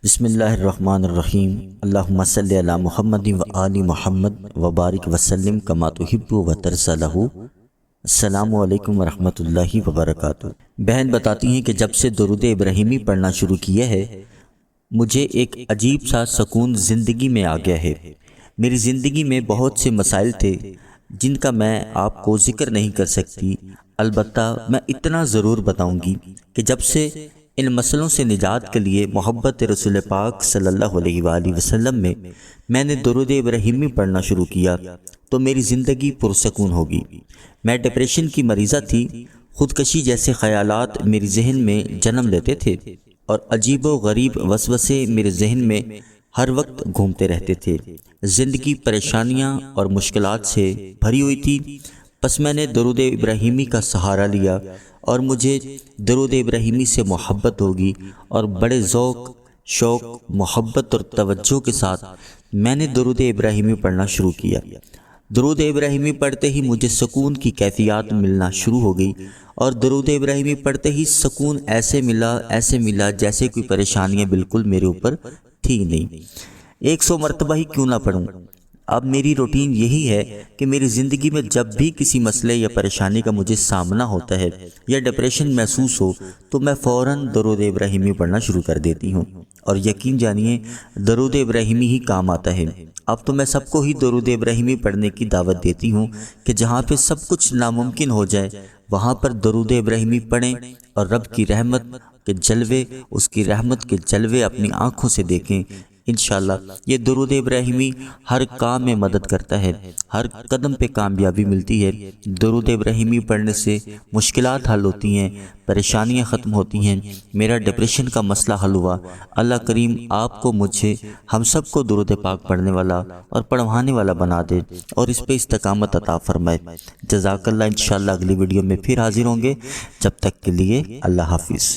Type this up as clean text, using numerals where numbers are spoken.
بسم اللہ الرحمن الرحیم اللہم صلی علی محمد و آل محمد وبارک وسلم کما تحب و ترضی لہ۔ السلام علیکم ورحمۃ اللہ وبرکاتہ۔ بہن بتاتی ہیں کہ جب سے درود ابراہیمی پڑھنا شروع کیا ہے مجھے ایک عجیب سا سکون زندگی میں آ گیا ہے۔ میری زندگی میں بہت سے مسائل تھے جن کا میں آپ کو ذکر نہیں کر سکتی، البتہ میں اتنا ضرور بتاؤں گی کہ جب سے ان مسئلوں سے نجات کے لیے محبت رسول پاک صلی اللہ علیہ وآلہ وسلم میں نے درود ابراہیمی پڑھنا شروع کیا تو میری زندگی پرسکون ہوگی۔ میں ڈپریشن کی مریضہ تھی، خودکشی جیسے خیالات میری ذہن میں جنم لیتے تھے اور عجیب و غریب وسوسے میرے ذہن میں ہر وقت گھومتے رہتے تھے۔ زندگی پریشانیاں اور مشکلات سے بھری ہوئی تھی، پس میں نے درود ابراہیمی کا سہارا لیا اور مجھے درود ابراہیمی سے محبت ہوگی اور بڑے ذوق، شوق، محبت اور توجہ کے ساتھ میں نے درود ابراہیمی پڑھنا شروع کیا۔ درود ابراہیمی پڑھتے ہی مجھے سکون کی کیفیات ملنا شروع ہو گئی اور درود ابراہیمی پڑھتے ہی سکون ایسے ملا جیسے کوئی پریشانیاں بالکل میرے اوپر تھی نہیں۔ 100 مرتبہ ہی کیوں نہ پڑھوں۔ اب میری روٹین یہی ہے کہ میری زندگی میں جب بھی کسی مسئلے یا پریشانی کا مجھے سامنا ہوتا ہے یا ڈپریشن محسوس ہو تو میں فوراً درود ابراہیمی پڑھنا شروع کر دیتی ہوں، اور یقین جانیے درود ابراہیمی ہی کام آتا ہے۔ اب تو میں سب کو ہی درود ابراہیمی پڑھنے کی دعوت دیتی ہوں کہ جہاں پہ سب کچھ ناممکن ہو جائے وہاں پر درود ابراہیمی پڑھیں اور رب کی رحمت کے جلوے، اس کی رحمت کے جلوے اپنی آنکھوں سے دیکھیں۔ انشاءاللہ یہ درود ابراہیمی ہر کام میں مدد کرتا ہے، ہر قدم پہ کامیابی ملتی ہے۔ درود ابراہیمی پڑھنے سے مشکلات حل ہوتی ہیں، پریشانیاں ختم ہوتی ہیں۔ میرا ڈپریشن کا مسئلہ حل ہوا۔ اللہ کریم آپ کو، مجھے، ہم سب کو درود پاک پڑھنے والا اور پڑھوانے والا بنا دے اور اس پہ استقامت عطا فرمائے۔ جزاک اللہ۔ انشاءاللہ اگلی ویڈیو میں پھر حاضر ہوں گے، جب تک کے لیے اللہ حافظ۔